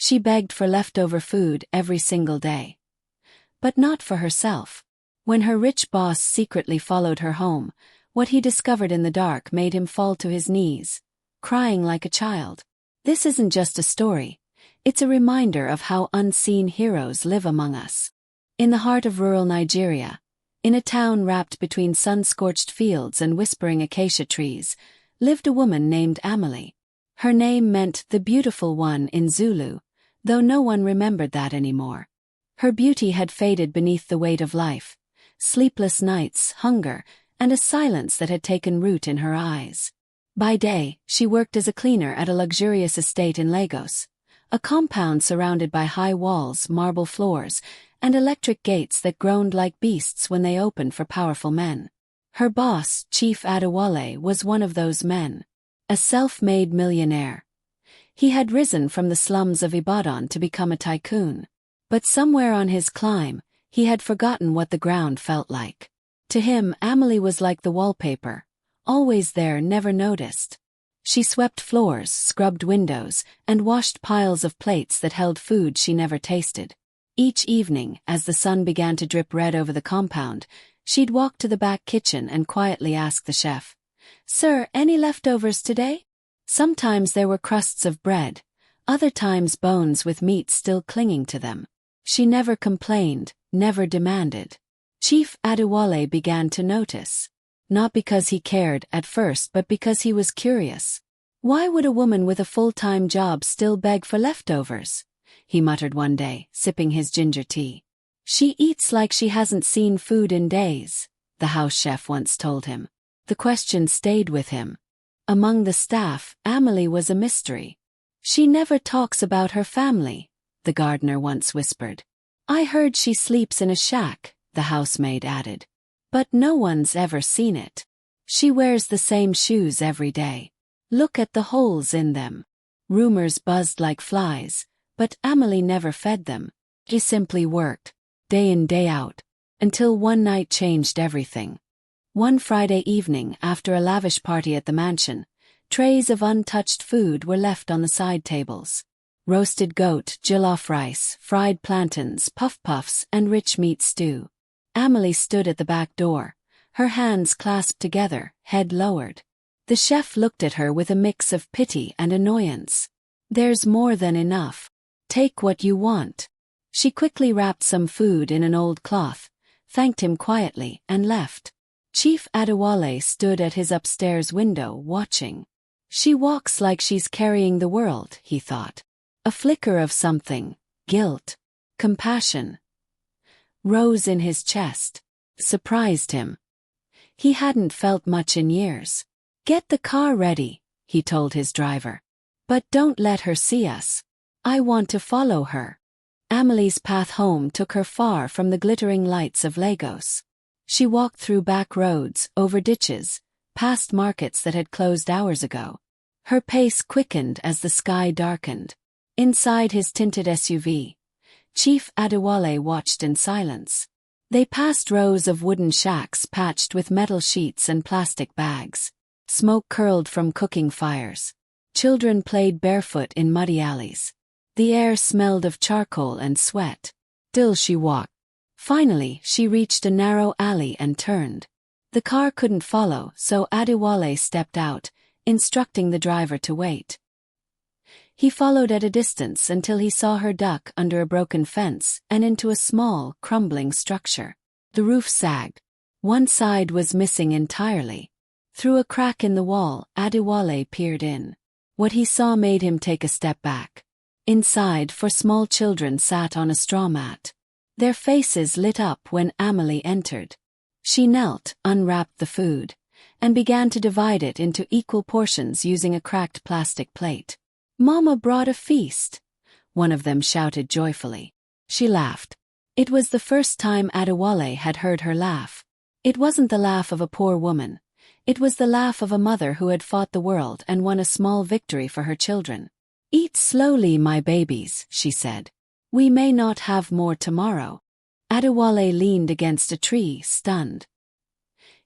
She begged for leftover food every single day. But not for herself. When her rich boss secretly followed her home, what he discovered in the dark made him fall to his knees, crying like a child. This isn't just a story. It's a reminder of how unseen heroes live among us. In the heart of rural Nigeria, in a town wrapped between sun-scorched fields and whispering acacia trees, lived a woman named Amahle. Her name meant the beautiful one in Zulu, though no one remembered that anymore. Her beauty had faded beneath the weight of life, sleepless nights, hunger, and a silence that had taken root in her eyes. By day, she worked as a cleaner at a luxurious estate in Lagos, a compound surrounded by high walls, marble floors, and electric gates that groaned like beasts when they opened for powerful men. Her boss, Chief Adewale, was one of those men. A self-made millionaire. He had risen from the slums of Ibadan to become a tycoon. But somewhere on his climb, he had forgotten what the ground felt like. To him, Amahle was like the wallpaper, always there, never noticed. She swept floors, scrubbed windows, and washed piles of plates that held food she never tasted. Each evening, as the sun began to drip red over the compound, she'd walk to the back kitchen and quietly ask the chef, "Sir, any leftovers today?" Sometimes there were crusts of bread, other times bones with meat still clinging to them. She never complained, never demanded. Chief Adewale began to notice. Not because he cared at first, but because he was curious. Why would a woman with a full-time job still beg for leftovers? He muttered one day, sipping his ginger tea. She eats like she hasn't seen food in days, the house chef once told him. The question stayed with him. Among the staff, Amahle was a mystery. She never talks about her family, the gardener once whispered. I heard she sleeps in a shack, the housemaid added. But no one's ever seen it. She wears the same shoes every day. Look at the holes in them. Rumors buzzed like flies, but Amahle never fed them. She simply worked, day in day out, until one night changed everything. One Friday evening, after a lavish party at the mansion, trays of untouched food were left on the side tables. Roasted goat, jollof rice, fried plantains, puff-puffs, and rich meat stew. Amahle stood at the back door, her hands clasped together, head lowered. The chef looked at her with a mix of pity and annoyance. There's more than enough. Take what you want. She quickly wrapped some food in an old cloth, thanked him quietly, and left. Chief Adewale stood at his upstairs window, watching. She walks like she's carrying the world, he thought. A flicker of something, guilt, compassion, rose in his chest, surprised him. He hadn't felt much in years. Get the car ready, he told his driver. But don't let her see us. I want to follow her. Amahle's path home took her far from the glittering lights of Lagos. She walked through back roads, over ditches, past markets that had closed hours ago. Her pace quickened as the sky darkened. Inside his tinted SUV, Chief Adewale watched in silence. They passed rows of wooden shacks patched with metal sheets and plastic bags. Smoke curled from cooking fires. Children played barefoot in muddy alleys. The air smelled of charcoal and sweat. Still she walked. Finally, she reached a narrow alley and turned. The car couldn't follow, so Adewale stepped out, instructing the driver to wait. He followed at a distance until he saw her duck under a broken fence and into a small, crumbling structure. The roof sagged. One side was missing entirely. Through a crack in the wall, Adewale peered in. What he saw made him take a step back. Inside, four small children sat on a straw mat. Their faces lit up when Amahle entered. She knelt, unwrapped the food, and began to divide it into equal portions using a cracked plastic plate. "Mama brought a feast," one of them shouted joyfully. She laughed. It was the first time Adewale had heard her laugh. It wasn't the laugh of a poor woman. It was the laugh of a mother who had fought the world and won a small victory for her children. "Eat slowly, my babies," she said. "We may not have more tomorrow." Adewale leaned against a tree, stunned.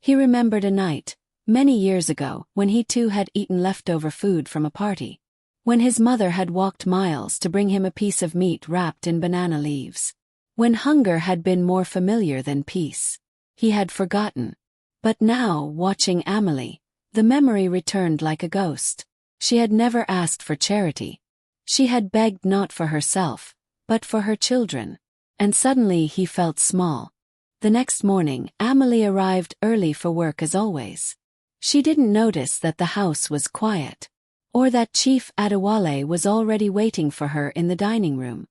He remembered a night, many years ago, when he too had eaten leftover food from a party. when his mother had walked miles to bring him a piece of meat wrapped in banana leaves. When hunger had been more familiar than peace. He had forgotten. But now, watching Amahle, the memory returned like a ghost. She had never asked for charity. She had begged not for herself, but for her children. And suddenly he felt small. The next morning, Amahle arrived early for work as always. She didn't notice that the house was quiet, or that Chief Adewale was already waiting for her in the dining room.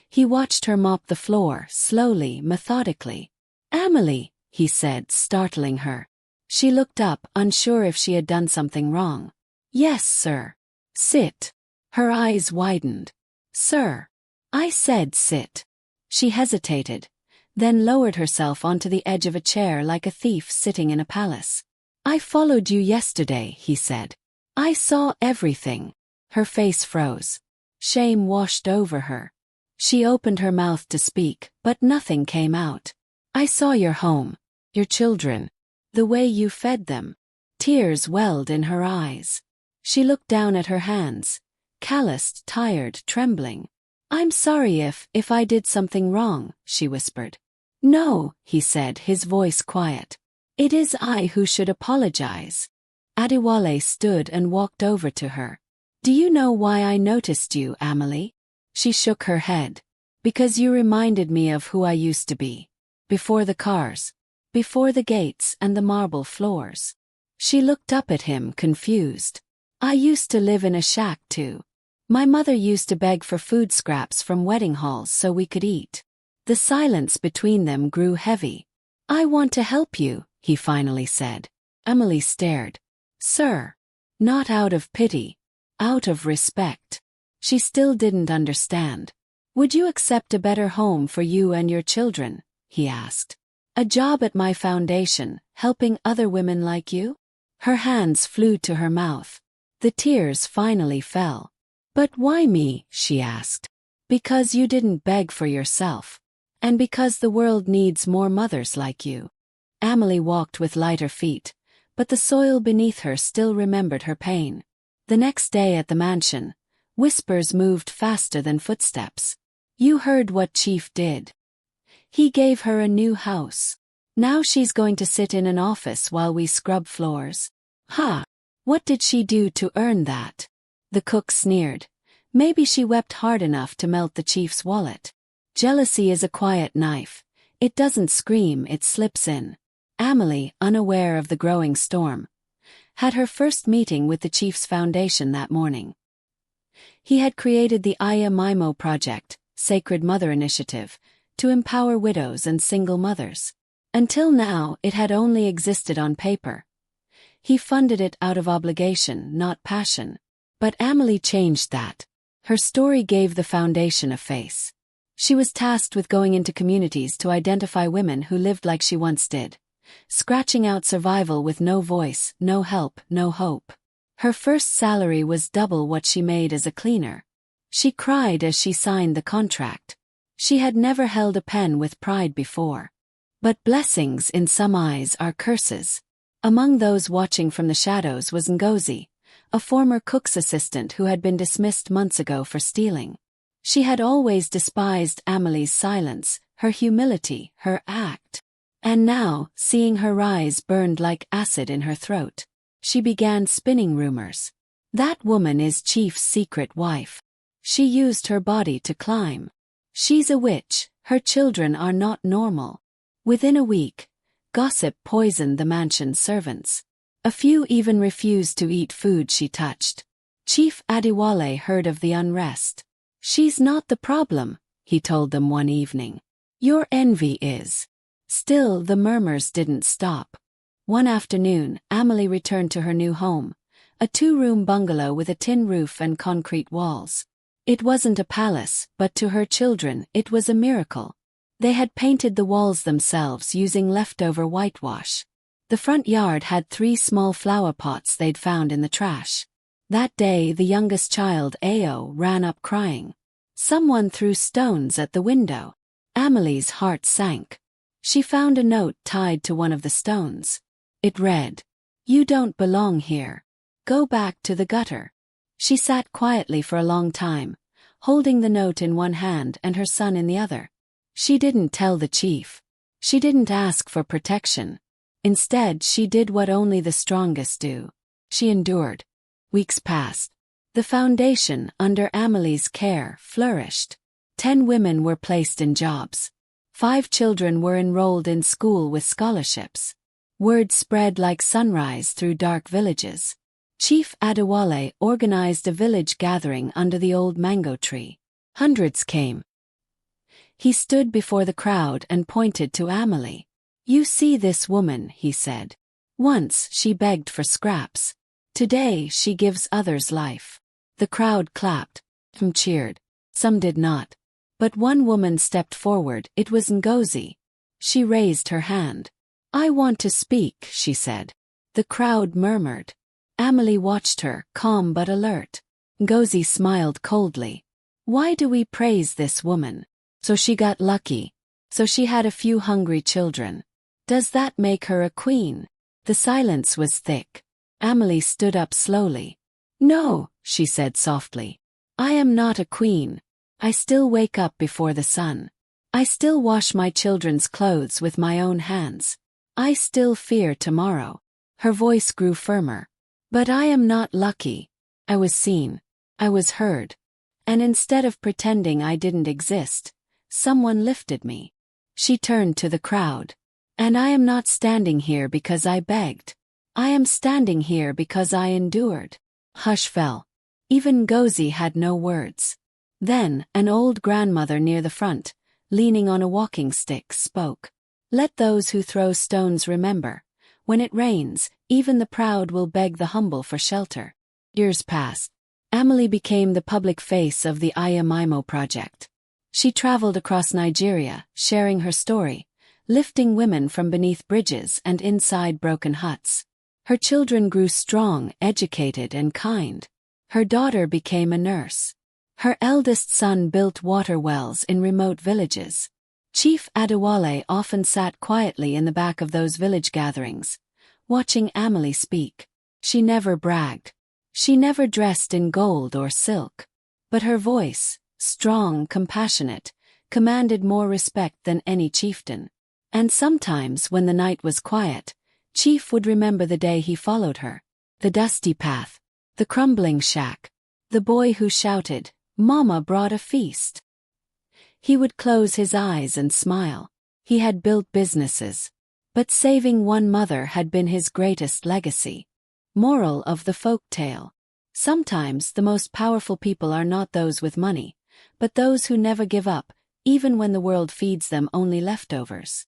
He watched her mop the floor, slowly, methodically. "Amahle," he said, startling her. She looked up, unsure if she had done something wrong. "Yes, sir." "Sit." Her eyes widened. "Sir." "I said sit." She hesitated, then lowered herself onto the edge of a chair like a thief sitting in a palace. "I followed you yesterday," he said. "I saw everything." Her face froze. Shame washed over her. She opened her mouth to speak, but nothing came out. "I saw your home, your children, the way you fed them." Tears welled in her eyes. She looked down at her hands, calloused, tired, trembling. "I'm sorry if I did something wrong," she whispered. "No," he said, his voice quiet. "It is I who should apologize." Adewale stood and walked over to her. "Do you know why I noticed you, Amahle?" She shook her head. "Because you reminded me of who I used to be. Before the cars. Before the gates and the marble floors." She looked up at him, confused. "I used to live in a shack too. My mother used to beg for food scraps from wedding halls so we could eat." The silence between them grew heavy. "I want to help you," he finally said. Amahle stared. "Sir." Not out of pity. Out of respect. She still didn't understand. "Would you accept a better home for you and your children?" he asked. "A job at my foundation, helping other women like you?" Her hands flew to her mouth. The tears finally fell. "But why me?" she asked. "Because you didn't beg for yourself. And because the world needs more mothers like you." Amahle walked with lighter feet, but the soil beneath her still remembered her pain. The next day at the mansion, whispers moved faster than footsteps. "You heard what Chief did. He gave her a new house. Now she's going to sit in an office while we scrub floors." "Ha! What did she do to earn that?" The cook sneered. "Maybe she wept hard enough to melt the chief's wallet." Jealousy is a quiet knife. It doesn't scream, it slips in. Amahle, unaware of the growing storm, had her first meeting with the chief's foundation that morning. He had created the Aya Maimo Project, Sacred Mother Initiative, to empower widows and single mothers. Until now, it had only existed on paper. He funded it out of obligation, not passion. But Amahle changed that. Her story gave the foundation a face. She was tasked with going into communities to identify women who lived like she once did, scratching out survival with no voice, no help, no hope. Her first salary was double what she made as a cleaner. She cried as she signed the contract. She had never held a pen with pride before. But blessings in some eyes are curses. Among those watching from the shadows was Ngozi, a former cook's assistant who had been dismissed months ago for stealing. She had always despised Amahle's silence, her humility, her act. And now, seeing her rise burned like acid in her throat, she began spinning rumors. That woman is Chief's secret wife. She used her body to climb. She's a witch, her children are not normal. Within a week, gossip poisoned the mansion's servants. A few even refused to eat food she touched. Chief Adewale heard of the unrest. "She's not the problem," he told them one evening. "Your envy is." Still, the murmurs didn't stop. One afternoon, Amahle returned to her new home, a 2-room bungalow with a tin roof and concrete walls. It wasn't a palace, but to her children, it was a miracle. They had painted the walls themselves using leftover whitewash. The front yard had 3 small flower pots they'd found in the trash. That day, the youngest child, Ao, ran up crying. Someone threw stones at the window. Amahle's heart sank. She found a note tied to one of the stones. It read, "You don't belong here. Go back to the gutter." She sat quietly for a long time, holding the note in one hand and her son in the other. She didn't tell the chief. She didn't ask for protection. Instead, she did what only the strongest do. She endured. Weeks passed. The foundation, under Amahle's care, flourished. 10 women were placed in jobs. 5 children were enrolled in school with scholarships. Word spread like sunrise through dark villages. Chief Adewale organized a village gathering under the old mango tree. Hundreds came. He stood before the crowd and pointed to Amahle. "You see this woman," he said. "Once she begged for scraps. Today she gives others life." The crowd clapped. Some cheered. Some did not. But one woman stepped forward. It was Ngozi. She raised her hand. "I want to speak," she said. The crowd murmured. Amahle watched her, calm but alert. Ngozi smiled coldly. "Why do we praise this woman? So she got lucky. So she had a few hungry children. Does that make her a queen?" The silence was thick. Amahle stood up slowly. "No," she said softly. "I am not a queen. I still wake up before the sun. I still wash my children's clothes with my own hands. I still fear tomorrow." Her voice grew firmer. "But I am not lucky. I was seen. I was heard. And instead of pretending I didn't exist, someone lifted me." She turned to the crowd. "And I am not standing here because I begged. I am standing here because I endured." Hush fell. Even Ngozi had no words. Then, an old grandmother near the front, leaning on a walking stick, spoke. "Let those who throw stones remember, when it rains, even the proud will beg the humble for shelter." Years passed. Amahle became the public face of the Ayamaimo project. She traveled across Nigeria, sharing her story, lifting women from beneath bridges and inside broken huts. Her children grew strong, educated, and kind. Her daughter became a nurse. Her eldest son built water wells in remote villages. Chief Adewale often sat quietly in the back of those village gatherings, watching Amahle speak. She never bragged. She never dressed in gold or silk. But her voice, strong, compassionate, commanded more respect than any chieftain. And sometimes, when the night was quiet, Chief would remember the day he followed her. The dusty path. The crumbling shack. The boy who shouted, "Mama brought a feast." He would close his eyes and smile. He had built businesses. But saving one mother had been his greatest legacy. Moral of the folk tale. Sometimes the most powerful people are not those with money, but those who never give up, even when the world feeds them only leftovers.